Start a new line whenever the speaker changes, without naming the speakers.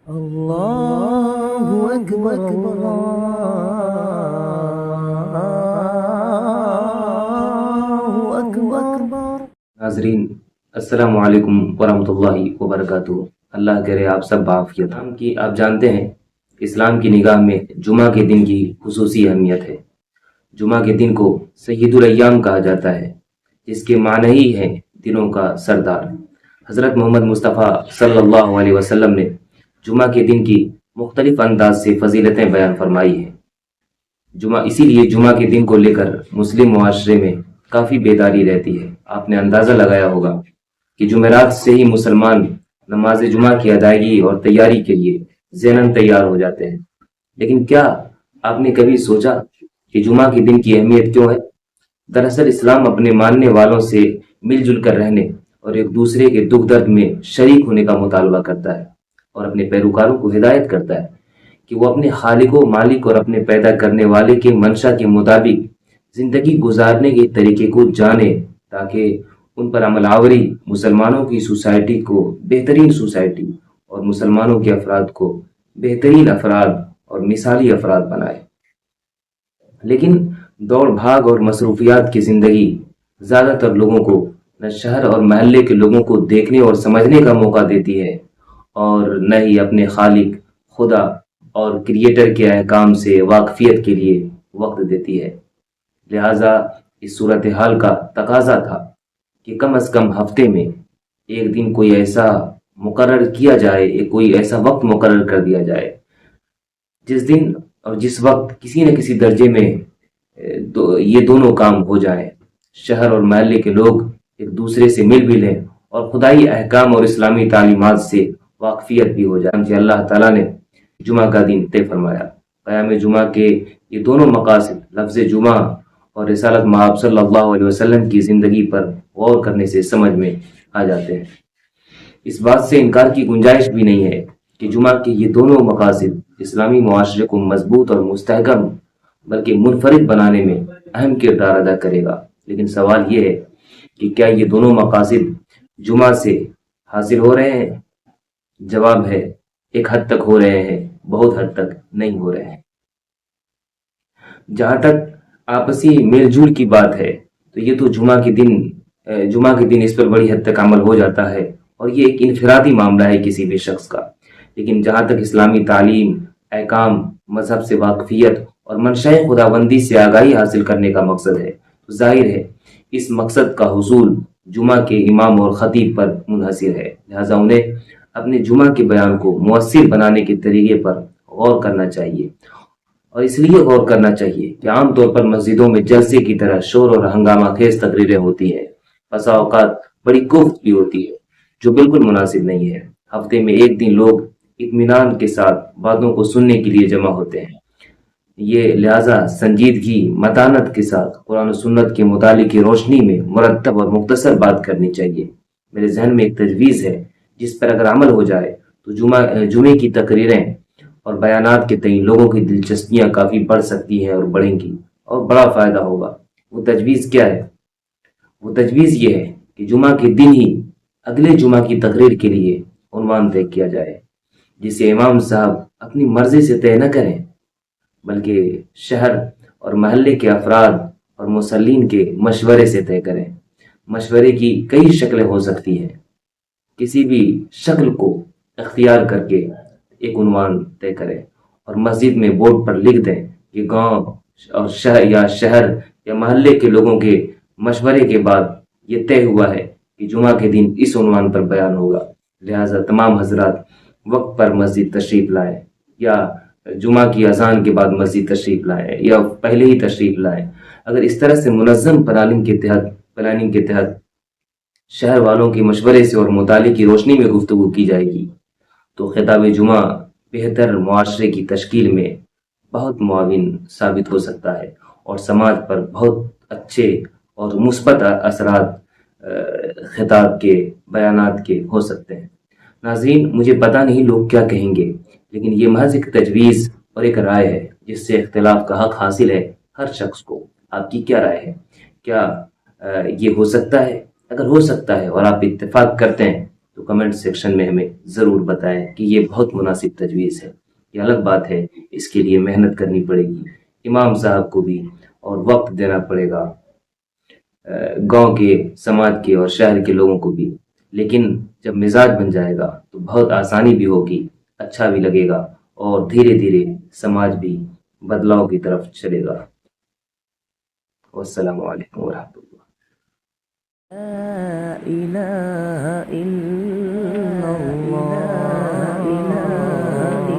اللہ اکبر اللہ اکبر۔
ناظرین السلام علیکم ورحمۃ اللہ وبرکاتہ۔ اللہ کرے آپ سب بعافیت کی آپ جانتے ہیں اسلام کی نگاہ میں جمعہ کے دن کی خصوصی اہمیت ہے۔ جمعہ کے دن کو سید الایام کہا جاتا ہے، جس کے معنی ہی ہے دنوں کا سردار۔ حضرت محمد مصطفیٰ صلی اللہ علیہ وسلم نے جمعہ کے دن کی مختلف انداز سے فضیلتیں بیان فرمائی ہیں۔ اسی لیے جمعہ کے دن کو لے کر مسلم معاشرے میں کافی بیداری رہتی ہے۔ آپ نے اندازہ لگایا ہوگا کہ جمعرات سے ہی مسلمان نماز جمعہ کی ادائیگی اور تیاری کے لیے ذہناً تیار ہو جاتے ہیں۔ لیکن کیا آپ نے کبھی سوچا کہ جمعہ کے دن کی اہمیت کیوں ہے؟ دراصل اسلام اپنے ماننے والوں سے مل جل کر رہنے اور ایک دوسرے کے دکھ درد میں شریک ہونے کا مطالبہ کرتا ہے، اور اپنے پیروکاروں کو ہدایت کرتا ہے کہ وہ اپنے خالق و مالک اور اپنے پیدا کرنے والے کے منشا کے مطابق زندگی گزارنے کے طریقے کو جانے، تاکہ ان پر عمل آوری مسلمانوں کی سوسائٹی کو بہترین سوسائٹی اور مسلمانوں کے افراد کو بہترین افراد اور مثالی افراد بنائے۔ لیکن دوڑ بھاگ اور مصروفیات کی زندگی زیادہ تر لوگوں کو نہ شہر اور محلے کے لوگوں کو دیکھنے اور سمجھنے کا موقع دیتی ہے، اور نہ ہی اپنے خالق، خدا اور کریٹر کے احکام سے واقفیت کے لیے وقت دیتی ہے۔ لہٰذا اس صورتحال کا تقاضا تھا کہ کم از کم ہفتے میں ایک دن کوئی ایسا مقرر کیا جائے، کوئی ایسا وقت مقرر کر دیا جائے جس دن اور جس وقت کسی نہ کسی درجے میں یہ دونوں کام ہو جائیں، شہر اور محلے کے لوگ ایک دوسرے سے مل بھی لیں اور خدائی احکام اور اسلامی تعلیمات سے واقفیت بھی ہو جائے۔ اللہ تعالیٰ نے جمعہ کا دن طے فرمایا۔ قیام جمعہ کے یہ دونوں مقاصد لفظ جمعہ اور رسالت مآب صلی اللہ علیہ وسلم کی زندگی پر غور کرنے سے سمجھ میں آ جاتے ہیں۔ اس بات سے انکار کی گنجائش بھی نہیں ہے کہ جمعہ کے یہ دونوں مقاصد اسلامی معاشرے کو مضبوط اور مستحکم بلکہ منفرد بنانے میں اہم کردار ادا کرے گا۔ لیکن سوال یہ ہے کہ کیا یہ دونوں مقاصد جمعہ سے حاصل ہو رہے ہیں؟ جواب ہے ایک حد تک ہو رہے ہیں، بہت حد تک نہیں ہو رہے ہیں۔ جہاں تک آپسی میل جول کی بات ہے تو یہ تو جمعہ کے دن اس پر بڑی حد تک عمل ہو جاتا ہے، اور یہ ایک انفرادی معاملہ ہے کسی بھی شخص کا۔ لیکن جہاں تک اسلامی تعلیم، احکام، مذہب سے واقفیت اور منشاء خداوندی سے آگاہی حاصل کرنے کا مقصد ہے، تو ظاہر ہے اس مقصد کا حصول جمعہ کے امام اور خطیب پر منحصر ہے۔ لہٰذا انہیں اپنے جمعہ کے بیان کو مؤثر بنانے کے طریقے پر غور کرنا چاہیے، اور اس لیے غور کرنا چاہیے کہ عام طور پر مسجدوں میں جلسے کی طرح شور اور ہنگامہ خیز تقریریں ہوتی ہیں، بسا اوقات بڑی گفت بھی ہوتی ہے، جو بالکل مناسب نہیں ہے۔ ہفتے میں ایک دن لوگ اطمینان کے ساتھ باتوں کو سننے کے لیے جمع ہوتے ہیں۔ یہ لہٰذا سنجیدگی، متانت کے ساتھ قرآن و سنت کے مطالعے کی روشنی میں مرتب اور مختصر بات کرنی چاہیے۔ میرے ذہن میں ایک تجویز ہے جس پر اگر عمل ہو جائے تو جمعے کی تقریریں اور بیانات کے تئیں لوگوں کی دلچسپیاں کافی بڑھ سکتی ہیں اور بڑھیں گی، اور بڑا فائدہ ہوگا۔ وہ تجویز کیا ہے؟ وہ تجویز یہ ہے کہ جمعہ کے دن ہی اگلے جمعہ کی تقریر کے لیے عنوان طے کیا جائے، جسے امام صاحب اپنی مرضی سے طے نہ کریں بلکہ شہر اور محلے کے افراد اور مصلین کے مشورے سے طے کریں۔ مشورے کی کئی شکلیں ہو سکتی ہیں، کسی بھی شکل کو اختیار کر کے ایک عنوان طے کریں اور مسجد میں بورڈ پر لکھ دیں کہ گاؤں اور شہر یا محلے کے لوگوں کے مشورے کے بعد یہ طے ہوا ہے کہ جمعہ کے دن اس عنوان پر بیان ہوگا، لہٰذا تمام حضرات وقت پر مسجد تشریف لائیں، یا جمعہ کی اذان کے بعد مسجد تشریف لائیں یا پہلے ہی تشریف لائیں۔ اگر اس طرح سے منظم پلاننگ کے تحت شہر والوں کے مشورے سے اور مطالعے کی روشنی میں گفتگو کی جائے گی تو خطاب جمعہ بہتر معاشرے کی تشکیل میں بہت معاون ثابت ہو سکتا ہے، اور سماج پر بہت اچھے اور مثبت اثرات خطاب کے بیانات کے ہو سکتے ہیں۔ ناظرین، مجھے پتہ نہیں لوگ کیا کہیں گے، لیکن یہ محض ایک تجویز اور ایک رائے ہے جس سے اختلاف کا حق حاصل ہے ہر شخص کو۔ آپ کی کیا رائے ہے؟ کیا یہ ہو سکتا ہے؟ اگر ہو سکتا ہے اور آپ اتفاق کرتے ہیں تو کمنٹ سیکشن میں ہمیں ضرور بتائیں کہ یہ بہت مناسب تجویز ہے. یہ الگ بات ہے، اس کے لیے محنت کرنی پڑے گی امام صاحب کو بھی، اور وقت دینا پڑے گا گاؤں کے، سماج کے اور شہر کے لوگوں کو بھی. لیکن جب مزاج بن جائے گا تو بہت آسانی بھی ہوگی، اچھا بھی لگے گا، اور دھیرے دھیرے سماج بھی بدلاؤ کی طرف چلے گا. والسلام علیکم ورحمۃ اللہ.
لا إله إلا الله